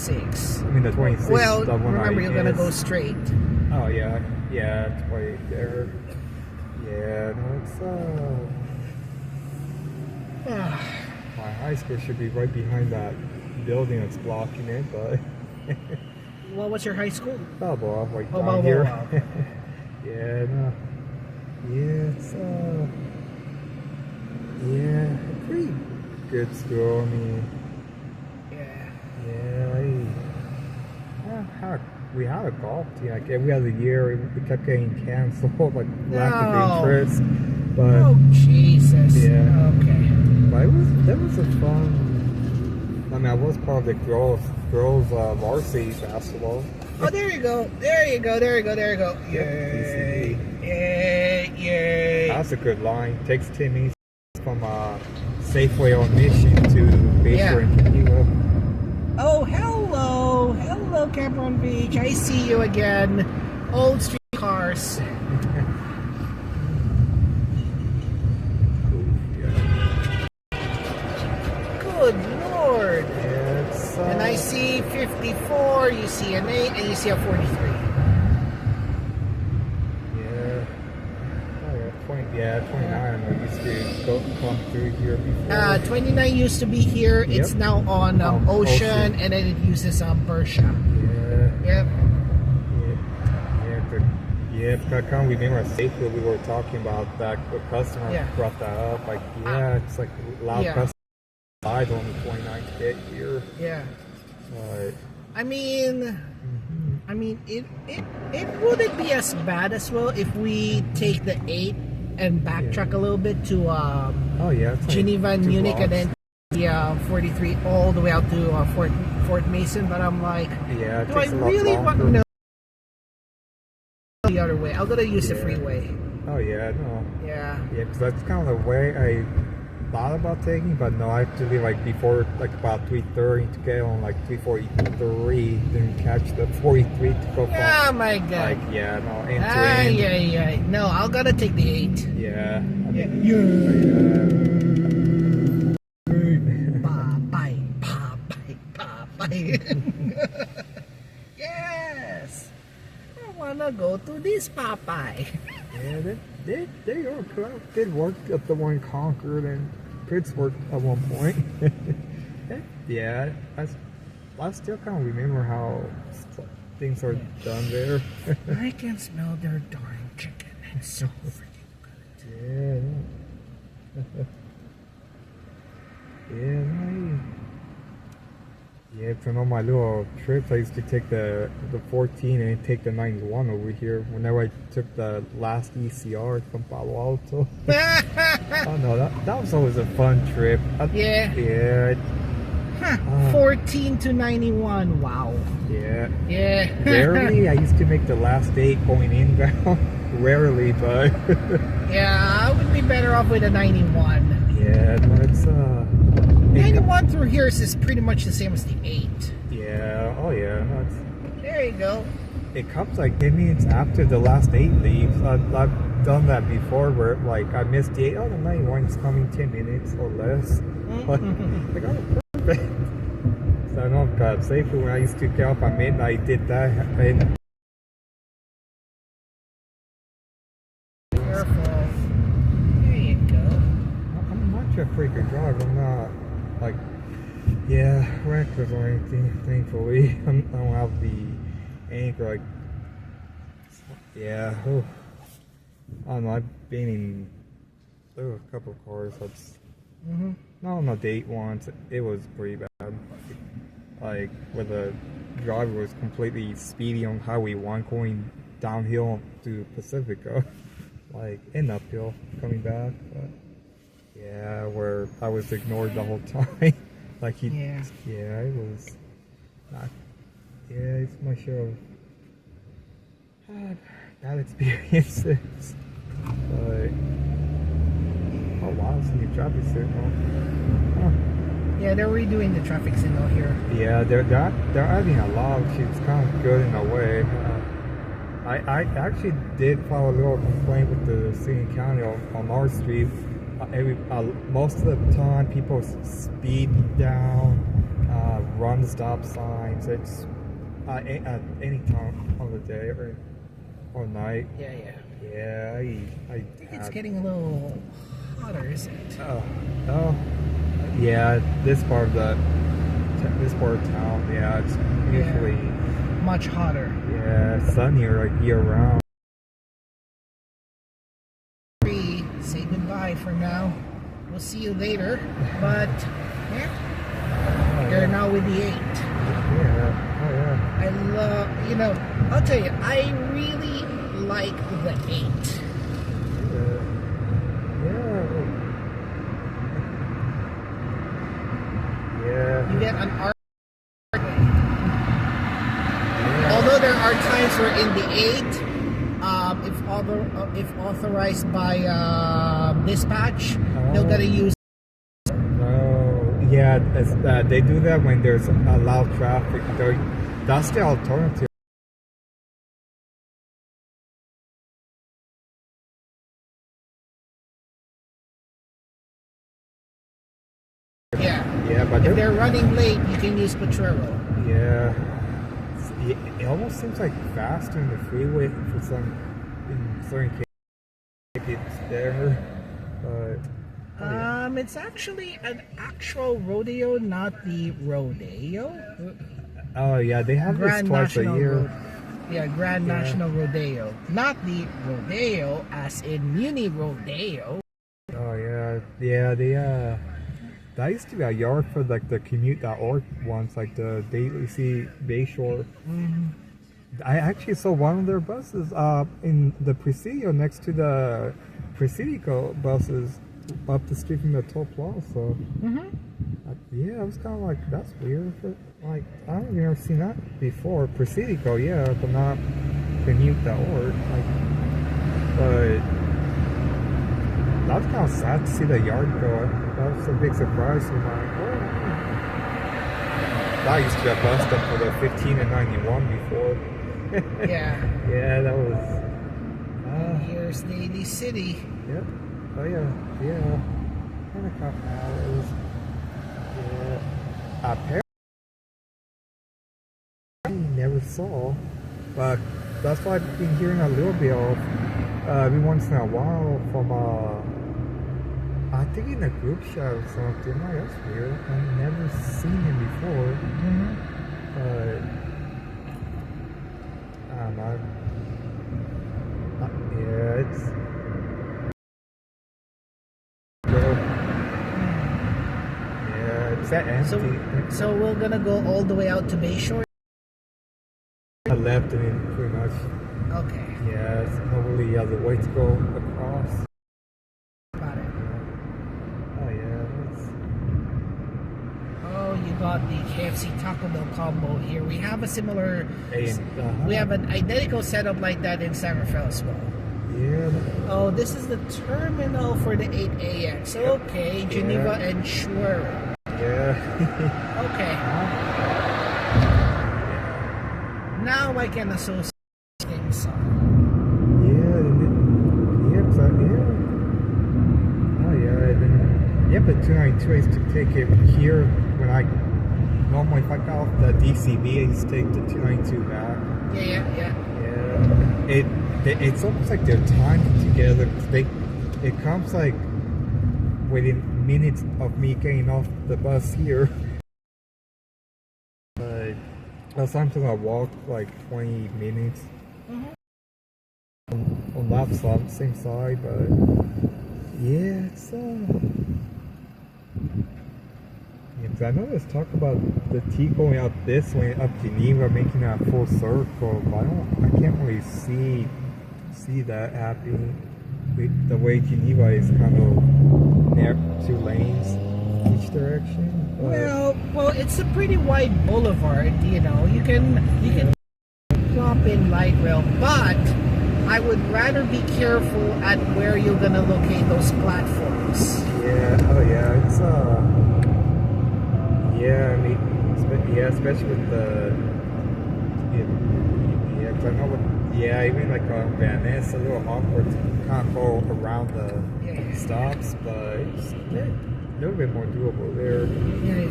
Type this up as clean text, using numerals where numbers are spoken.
26. I mean the 26. Well, the one remember, you're gonna is- go straight. Oh yeah, yeah, it's right there. Yeah, no, it's my high school should be right behind that building that's blocking it, but Well, what's your high school? Balboa, right Oh, down Balboa. here. Yeah, no, yeah, it's yeah, pretty good school. I mean, we had a golf team. Like every other year, we kept getting canceled, like lack of interest. But oh Jesus! Yeah. Okay. but that was a fun. I mean, I was part of the girls varsity basketball. Oh, there you go! There you go! There you go! There you go! Yay! Yay! Yay! That's a good line. Takes Timmy's from Safeway on Mission to Bayshore and Tequila. Oh, hello! Hello, Cameron Beach. I see you again. Old street cars. Good Lord! It's, And I see 54, you see an 8, and you see a 43. Yeah, 29. I used to come through here before. 29 used to be here. Yep. It's now on Ocean, and then it uses Bersha. Yeah. Yep. Yeah, I can't remember safely we were talking about that. The customer brought that up. Like, it's like loud customers died on the 29th to get here. Yeah. But I mean, it wouldn't be as bad as well if we take the 8 and backtrack a little bit to it's Geneva and 2 Munich, blocks. and then 43 all the way out to Fort Mason. But I'm like, yeah, it do I takes a lot really want longer. no the other way? I'm gonna use the freeway. Oh yeah, no. Yeah. Yeah, because that's kind of the way I thought about taking, but no, actually, like before, like about 3:30 to get on like 3:43, then catch the 43 to go from. Oh my God. Like no, end to end. Yeah. No, I'm gonna take the 8. Yeah. Bye. Yes. I wanna go to this Popeye. Yeah, they did work at the one Concord and Pittsburgh at one point. Yeah, I still can't remember how things are done there. I can smell their darn chicken. It's so freaking good. Yeah, on all my little trips, I used to take the 14 and take the 91 over here. Whenever I took the last ECR from Palo Alto. Oh no, that was always a fun trip. Yeah. 14 to 91. Wow. Yeah. Rarely. I used to make the last 8 going inbound. Rarely, but yeah, I would be better off with a 91. Yeah, no, it's 91 through here is pretty much the same as the 8. Yeah. Oh yeah. No, there you go. It comes like 10 minutes after the last 8 leaves. I've done that before, where like I missed the 8. Oh, the 91 is coming 10 minutes or less. Like, perfect. So I know God safely when I used to get up at midnight, did that. And I'm not a freaking driver. I'm not like reckless or anything. Thankfully, I don't have the anchor. Like I don't know. I've been in a couple of cars. That's no date once. It was pretty bad. Like where the driver was completely speedy on Highway 1 going downhill to Pacifica. Like in uphill coming back, but where I was ignored the whole time. Like it was not. Yeah, it's my share of bad experiences. But oh wow, it's a new traffic signal. Yeah, they're redoing the traffic signal here. Yeah, they're adding a lot, which is kind of good in a way. I actually did file a little complaint with the city and county on our street. Most of the time, people speed down run stop signs. It's at any time of the day or night. Yeah, yeah. Yeah, I think it's getting a little hotter, isn't it? Oh, yeah. This part of town, yeah, it's usually much hotter. Yeah, sunnier like year round. Say goodbye for now. We'll see you later. But yeah, they're now with the 8. Yeah. Oh yeah. I love. I'll tell you, I really like the 8. Yeah. You get an art. Although there are times where in the 8, if authorized by dispatch, they're gonna use. Oh, yeah. They do that when there's a loud traffic. That's the alternative. Yeah, but if they're running late, you can use Potrero. Yeah. It almost seems like faster in the freeway in certain cases it's there. But it's actually an actual rodeo, not the rodeo. Oh yeah, they have Grand this twice National a year. Grand National Rodeo, not the rodeo as in Muni Rodeo. Oh yeah. That used to be a yard for like the commute.org ones, like the Daly Bayshore. Mm-hmm. I actually saw one of their buses in the Presidio next to the Presidio buses up the street from the Toll Plaza. Mm-hmm. Yeah, I was kind of like, that's weird. But, like, I don't even ever seen that before. Presidio, yeah, but not commute.org. But that's kind of sad to see the yard go. That was a big surprise. I'm like, oh. That used to be a bus stop for the 15 and 91 before. Yeah. Yeah, that was. Here's Daly City. Yep. Oh yeah. Kind of couple hours. Yeah. Apparently, I never saw, but that's why I've been hearing a little bit of every once in a while from I think in a group shot or something. Like, that's weird. I've never seen him before. Mm-hmm. But I don't know. Yeah, it's. Yeah, it's that empty. So we're gonna go all the way out to Bayshore? I left it in pretty much. Okay. Yeah, it's not really other way to go across. Got it. Oh yeah, it's. Oh, you got the KFC Taco Bell combo here. We have a similar. We have an identical setup like that in San Rafael as well. Yeah. Oh, this is the terminal for the 8AX. Okay, Geneva and Schwerin. Yeah. Okay. Now I can associate things. The 292 I used to take it here when I normally, if I got off the DCB, I used to take the 292 back. Yeah. It's almost like they're timed together. It comes like within minutes of me getting off the bus here. But sometimes I walk like 20 minutes on that side, same side. But yeah, it's because I know there's talk about the T going up this way, up Geneva, making a full circle, but I can't really see that happening. With the way Geneva is kind of near 2 lanes each direction. Well, it's a pretty wide boulevard. You can plop in light rail, but I would rather be careful at where you're gonna locate those platforms. Yeah. Oh yeah. It's Yeah, I mean, especially with the. Yeah, because I know with. Yeah, even like Van Ness, a little awkward to kind of go around the stops, but it's a little bit more doable there. Yeah.